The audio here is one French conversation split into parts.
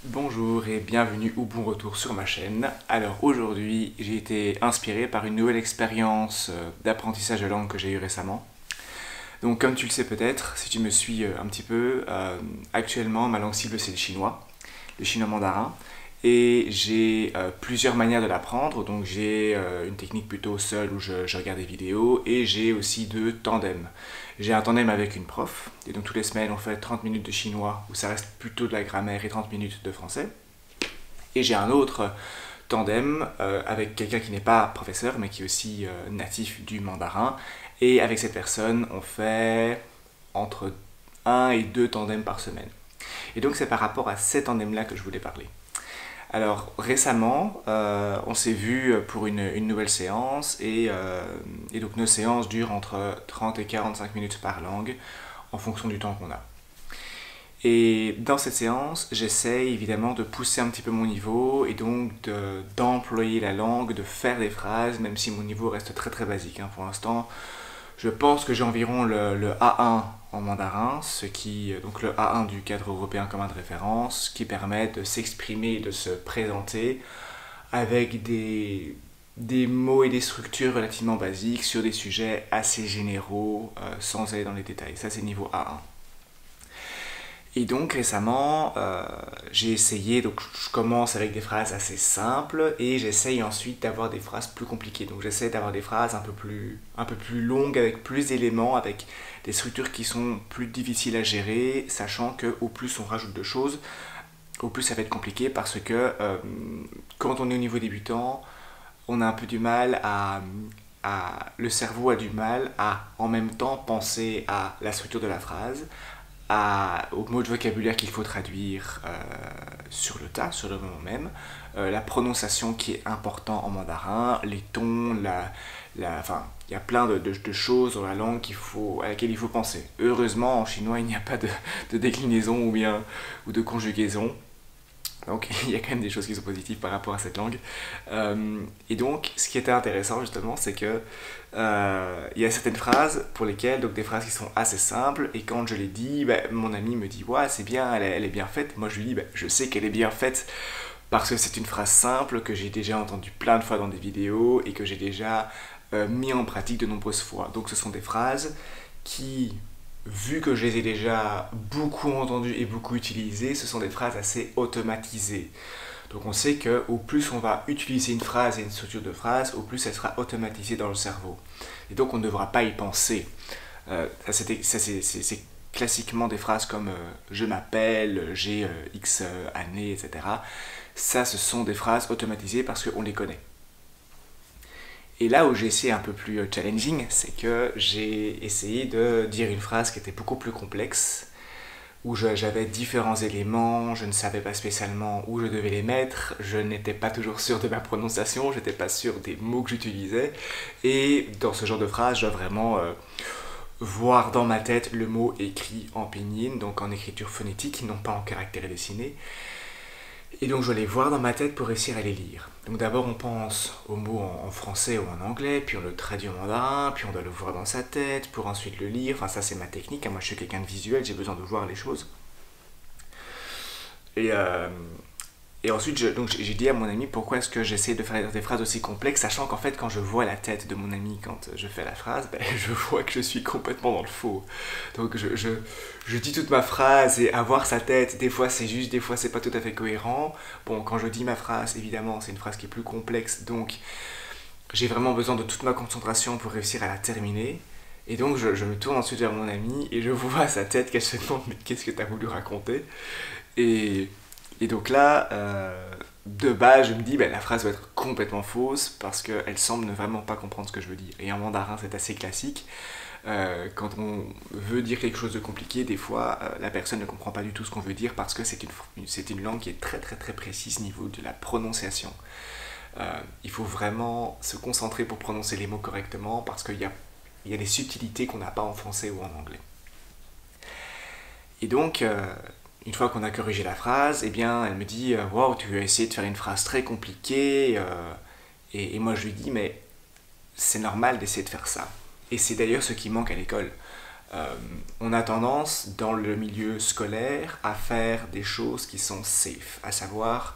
Bonjour et bienvenue ou bon retour sur ma chaîne. Alors aujourd'hui j'ai été inspiré par une nouvelle expérience d'apprentissage de langue que j'ai eue récemment. Donc comme tu le sais peut-être, si tu me suis un petit peu, actuellement ma langue cible c'est le chinois mandarin. Et j'ai plusieurs manières de l'apprendre, donc j'ai une technique plutôt seule où je regarde des vidéos et j'ai aussi deux tandems. J'ai un tandem avec une prof, et donc toutes les semaines on fait 30 minutes de chinois où ça reste plutôt de la grammaire et 30 minutes de français. Et j'ai un autre tandem avec quelqu'un qui n'est pas professeur mais qui est aussi natif du mandarin. Et avec cette personne on fait entre un et 2 tandems par semaine. Et donc c'est par rapport à ces tandems-là que je voulais parler. Alors récemment, on s'est vu pour une nouvelle séance et donc nos séances durent entre 30 et 45 minutes par langue en fonction du temps qu'on a. Et dans cette séance, j'essaye évidemment de pousser un petit peu mon niveau et donc d'employer la langue, de faire des phrases, même si mon niveau reste très très basique. Pour l'instant, je pense que j'ai environ le A1 en mandarin, donc le A1 du cadre européen commun de référence, qui permet de s'exprimer et de se présenter avec des mots et des structures relativement basiques sur des sujets assez généraux, sans aller dans les détails. Ça, c'est niveau A1. Et donc récemment, j'ai essayé, donc je commence avec des phrases assez simples et j'essaye ensuite d'avoir des phrases plus compliquées. Donc j'essaie d'avoir des phrases un peu plus longues, avec plus d'éléments, avec des structures qui sont plus difficiles à gérer, sachant que au plus on rajoute de choses, au plus ça va être compliqué parce que quand on est au niveau débutant, on a un peu du mal le cerveau a du mal à en même temps penser à la structure de la phrase, aux mots de vocabulaire qu'il faut traduire sur le tas, sur le moment même, la prononciation qui est important en mandarin, les tons, enfin, il y a plein de choses dans la langue à laquelle il faut penser. Heureusement, en chinois, il n'y a pas de déclinaison ou de conjugaison. Donc il y a quand même des choses qui sont positives par rapport à cette langue. Et donc ce qui était intéressant justement, c'est que il y a certaines phrases pour lesquelles, donc des phrases qui sont assez simples, et quand je les dis, mon ami me dit ouais c'est bien, elle est bien faite. Moi je lui dis je sais qu'elle est bien faite parce que c'est une phrase simple que j'ai déjà entendue plein de fois dans des vidéos et que j'ai déjà mis en pratique de nombreuses fois. Donc ce sont des phrases qui, vu que je les ai déjà beaucoup entendues et beaucoup utilisées, ce sont des phrases assez automatisées. Donc on sait qu'au plus on va utiliser une phrase et une structure de phrase, au plus elle sera automatisée dans le cerveau. Et donc on ne devra pas y penser. C'est classiquement des phrases comme je m'appelle, j'ai X années, etc. Ça, ce sont des phrases automatisées parce qu'on les connaît. Et là où j'ai essayé un peu plus challenging, c'est que j'ai essayé de dire une phrase qui était beaucoup plus complexe, où j'avais différents éléments, je ne savais pas spécialement où je devais les mettre, je n'étais pas toujours sûr de ma prononciation, je n'étais pas sûr des mots que j'utilisais, et dans ce genre de phrase, je dois vraiment voir dans ma tête le mot écrit en pinyin, donc en écriture phonétique, non pas en caractères dessinés. Et donc je dois les voir dans ma tête pour réussir à les lire. Donc d'abord on pense au mot en français ou en anglais, puis on le traduit en mandarin, puis on doit le voir dans sa tête pour ensuite le lire. Enfin ça c'est ma technique, moi je suis quelqu'un de visuel, j'ai besoin de voir les choses. Et, euh, et ensuite j'ai dit à mon ami pourquoi est-ce que j'essaie de faire des phrases aussi complexes, sachant qu'en fait quand je vois la tête de mon ami quand je fais la phrase, je vois que je suis complètement dans le faux. Donc je dis toute ma phrase et avoir sa tête, des fois c'est juste, des fois c'est pas tout à fait cohérent. Bon, quand je dis ma phrase, évidemment c'est une phrase qui est plus complexe, donc j'ai vraiment besoin de toute ma concentration pour réussir à la terminer. Et donc je me tourne ensuite vers mon ami et je vois sa tête qu'elle se demande mais qu'est-ce que t'as voulu raconter. Et, et donc là, de base, je me dis, la phrase va être complètement fausse parce qu'elle semble ne vraiment pas comprendre ce que je veux dire. Et en mandarin, c'est assez classique. Quand on veut dire quelque chose de compliqué, des fois, la personne ne comprend pas du tout ce qu'on veut dire parce que c'est une langue qui est très très très précise au niveau de la prononciation. Il faut vraiment se concentrer pour prononcer les mots correctement parce il y a des subtilités qu'on n'a pas en français ou en anglais. Et donc, une fois qu'on a corrigé la phrase, eh bien, elle me dit wow, tu as essayé de faire une phrase très compliquée. Et moi, je lui dis mais c'est normal d'essayer de faire ça. Et c'est d'ailleurs ce qui manque à l'école. On a tendance, dans le milieu scolaire, à faire des choses qui sont safe, à savoir,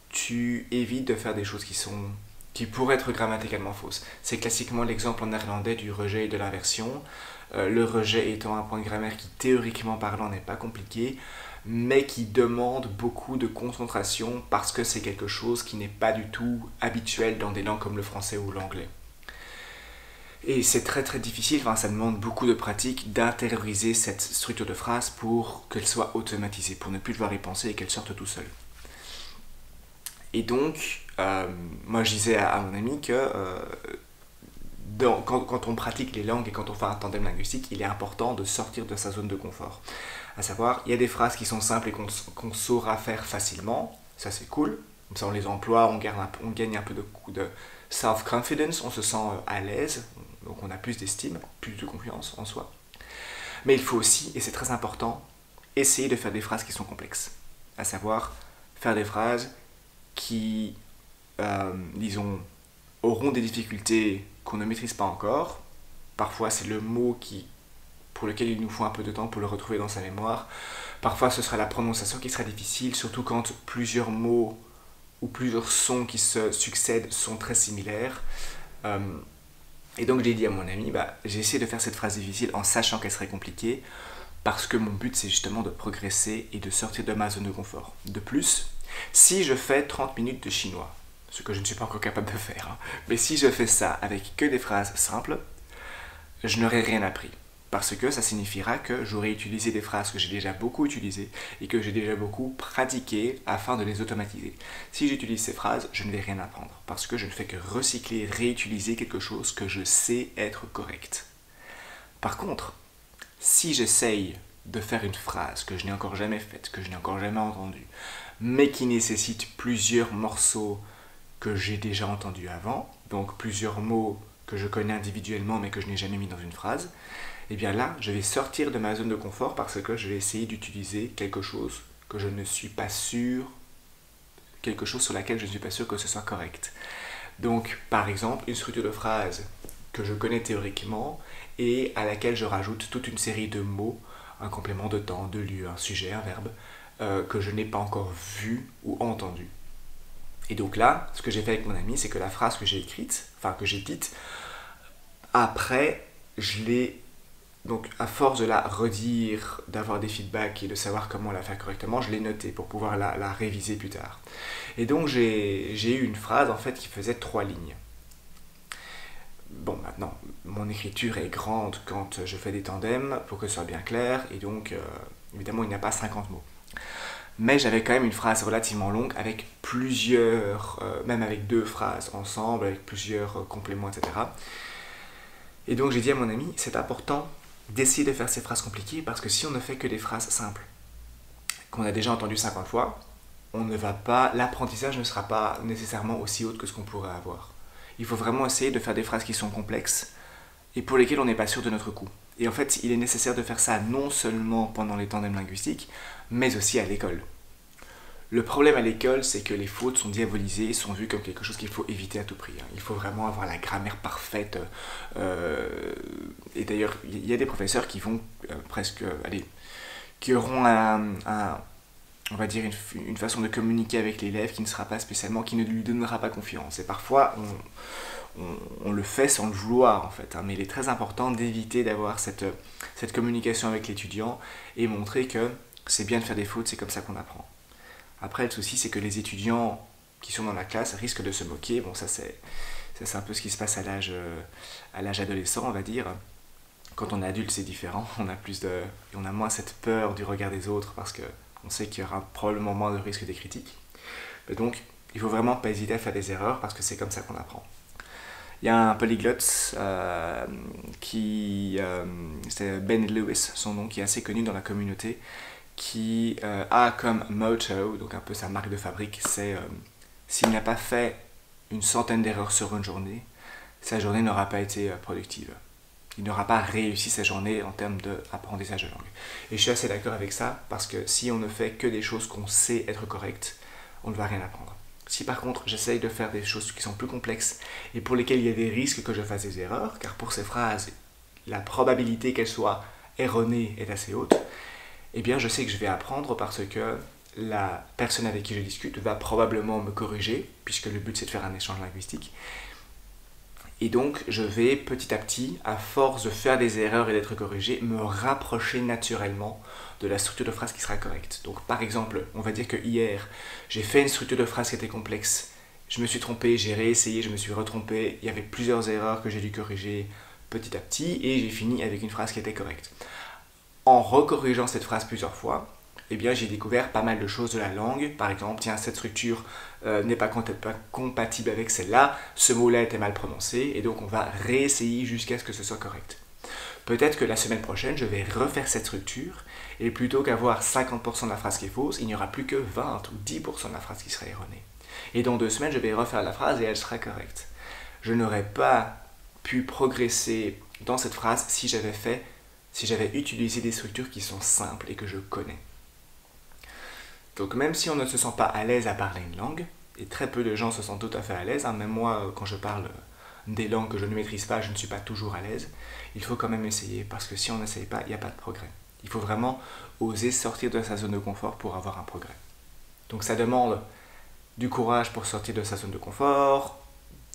tu évites de faire des choses qui pourraient être grammaticalement fausses. C'est classiquement l'exemple en néerlandais du rejet et de l'inversion. Le rejet étant un point de grammaire qui, théoriquement parlant, n'est pas compliqué, mais qui demande beaucoup de concentration parce que c'est quelque chose qui n'est pas du tout habituel dans des langues comme le français ou l'anglais. Et c'est très très difficile, enfin, ça demande beaucoup de pratique d'intérioriser cette structure de phrase pour qu'elle soit automatisée, pour ne plus devoir y penser et qu'elle sorte tout seul. Et donc, moi je disais à mon ami que quand on pratique les langues et quand on fait un tandem linguistique, il est important de sortir de sa zone de confort. À savoir, il y a des phrases qui sont simples et qu'on saura faire facilement, ça c'est cool, comme ça on les emploie, on gagne un peu de self-confidence, on se sent à l'aise, donc on a plus d'estime, plus de confiance en soi. Mais il faut aussi, et c'est très important, essayer de faire des phrases qui sont complexes. À savoir, faire des phrases qui, disons, auront des difficultés qu'on ne maîtrise pas encore. Parfois, c'est le mot pour lequel il nous faut un peu de temps pour le retrouver dans sa mémoire. Parfois, ce sera la prononciation qui sera difficile, surtout quand plusieurs mots ou plusieurs sons qui se succèdent sont très similaires. Et donc, j'ai dit à mon ami, j'ai essayé de faire cette phrase difficile en sachant qu'elle serait compliquée, parce que mon but, c'est justement de progresser et de sortir de ma zone de confort. De plus, si je fais 30 minutes de chinois, ce que je ne suis pas encore capable de faire, mais si je fais ça avec que des phrases simples, je n'aurai rien appris. Parce que ça signifiera que j'aurai utilisé des phrases que j'ai déjà beaucoup utilisées et que j'ai déjà beaucoup pratiquées afin de les automatiser. Si j'utilise ces phrases, je ne vais rien apprendre parce que je ne fais que recycler, réutiliser quelque chose que je sais être correct. Par contre, si j'essaye de faire une phrase que je n'ai encore jamais faite, que je n'ai encore jamais entendue, mais qui nécessite plusieurs morceaux que j'ai déjà entendus avant, donc plusieurs mots que je connais individuellement mais que je n'ai jamais mis dans une phrase, et bien là, je vais sortir de ma zone de confort parce que je vais essayer d'utiliser quelque chose que je ne suis pas sûr, quelque chose sur laquelle je ne suis pas sûr que ce soit correct. Donc, par exemple, une structure de phrase que je connais théoriquement et à laquelle je rajoute toute une série de mots, un complément de temps, de lieu, un sujet, un verbe, que je n'ai pas encore vu ou entendu. Et donc là, ce que j'ai fait avec mon ami, c'est que la phrase que j'ai écrite, enfin que j'ai dite, après, je l'ai, donc à force de la redire, d'avoir des feedbacks et de savoir comment la faire correctement, je l'ai notée pour pouvoir la réviser plus tard. Et donc j'ai eu une phrase en fait qui faisait 3 lignes. Bon, maintenant, mon écriture est grande quand je fais des tandems, pour que ce soit bien clair, et donc, évidemment, il n'y a pas 50 mots. Mais j'avais quand même une phrase relativement longue avec plusieurs, même avec 2 phrases ensemble, avec plusieurs compléments, etc. Et donc j'ai dit à mon ami, c'est important d'essayer de faire ces phrases compliquées parce que si on ne fait que des phrases simples, qu'on a déjà entendues 50 fois, l'apprentissage ne sera pas nécessairement aussi haut que ce qu'on pourrait avoir. Il faut vraiment essayer de faire des phrases qui sont complexes et pour lesquelles on n'est pas sûr de notre coup. Et en fait, il est nécessaire de faire ça non seulement pendant les tandems linguistiques, mais aussi à l'école. Le problème à l'école, c'est que les fautes sont diabolisées, sont vues comme quelque chose qu'il faut éviter à tout prix. Il faut vraiment avoir la grammaire parfaite. Et d'ailleurs, il y a des professeurs qui vont qui auront on va dire une façon de communiquer avec l'élève qui ne sera pas spécialement, qui ne lui donnera pas confiance. Et parfois, on le fait sans le vouloir en fait, mais il est très important d'éviter d'avoir cette communication avec l'étudiant et montrer que c'est bien de faire des fautes, c'est comme ça qu'on apprend. Après, le souci, c'est que les étudiants qui sont dans la classe risquent de se moquer. Bon, ça c'est un peu ce qui se passe à l'âge adolescent, on va dire. Quand on est adulte, c'est différent. On a moins cette peur du regard des autres parce qu'on sait qu'il y aura probablement moins de risques des critiques. Mais donc, il faut vraiment pas hésiter à faire des erreurs parce que c'est comme ça qu'on apprend. Il y a un polyglotte c'est Ben Lewis, son nom, qui est assez connu dans la communauté, qui a comme motto, donc un peu sa marque de fabrique, c'est s'il n'a pas fait une centaine d'erreurs sur une journée, sa journée n'aura pas été productive. Il n'aura pas réussi sa journée en termes d'apprentissage de langue. Et je suis assez d'accord avec ça, parce que si on ne fait que des choses qu'on sait être correctes, on ne va rien apprendre. Si par contre j'essaye de faire des choses qui sont plus complexes et pour lesquelles il y a des risques que je fasse des erreurs, car pour ces phrases, la probabilité qu'elles soient erronée est assez haute, eh bien je sais que je vais apprendre parce que la personne avec qui je discute va probablement me corriger, puisque le but c'est de faire un échange linguistique. Et donc, je vais petit à petit, à force de faire des erreurs et d'être corrigé, me rapprocher naturellement de la structure de phrase qui sera correcte. Donc, par exemple, on va dire que hier, j'ai fait une structure de phrase qui était complexe. Je me suis trompé, j'ai réessayé, je me suis retrompé. Il y avait plusieurs erreurs que j'ai dû corriger petit à petit et j'ai fini avec une phrase qui était correcte. En recorrigeant cette phrase plusieurs fois, eh bien, j'ai découvert pas mal de choses de la langue. Par exemple, tiens, cette structure n'est pas compatible avec celle-là, ce mot-là était mal prononcé, et donc on va réessayer jusqu'à ce que ce soit correct. Peut-être que la semaine prochaine, je vais refaire cette structure, et plutôt qu'avoir 50% de la phrase qui est fausse, il n'y aura plus que 20 ou 10% de la phrase qui sera erronée. Et dans 2 semaines, je vais refaire la phrase et elle sera correcte. Je n'aurais pas pu progresser dans cette phrase si j'avais utilisé des structures qui sont simples et que je connais. Donc même si on ne se sent pas à l'aise à parler une langue, et très peu de gens se sentent tout à fait à l'aise, même moi quand je parle des langues que je ne maîtrise pas, je ne suis pas toujours à l'aise, il faut quand même essayer, parce que si on n'essaye pas, il n'y a pas de progrès. Il faut vraiment oser sortir de sa zone de confort pour avoir un progrès. Donc ça demande du courage pour sortir de sa zone de confort,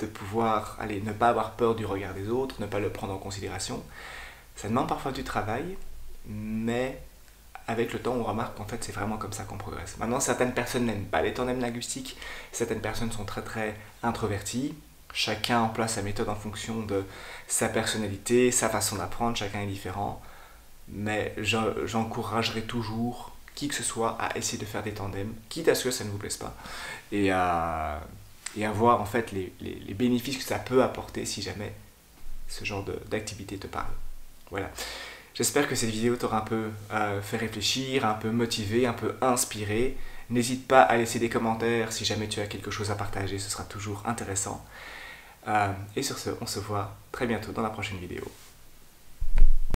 de pouvoir ne pas avoir peur du regard des autres, ne pas le prendre en considération. Ça demande parfois du travail, mais avec le temps, on remarque qu'en fait, c'est vraiment comme ça qu'on progresse. Maintenant, certaines personnes n'aiment pas les tandems linguistiques, certaines personnes sont très très introverties, chacun emploie sa méthode en fonction de sa personnalité, sa façon d'apprendre, chacun est différent, mais j'encouragerai toujours qui que ce soit à essayer de faire des tandems, quitte à ce que ça ne vous plaise pas, et à voir en fait les bénéfices que ça peut apporter si jamais ce genre d'activité te parle. Voilà. J'espère que cette vidéo t'aura un peu fait réfléchir, un peu motivé, un peu inspiré. N'hésite pas à laisser des commentaires si jamais tu as quelque chose à partager, ce sera toujours intéressant. Et sur ce, on se voit très bientôt dans la prochaine vidéo.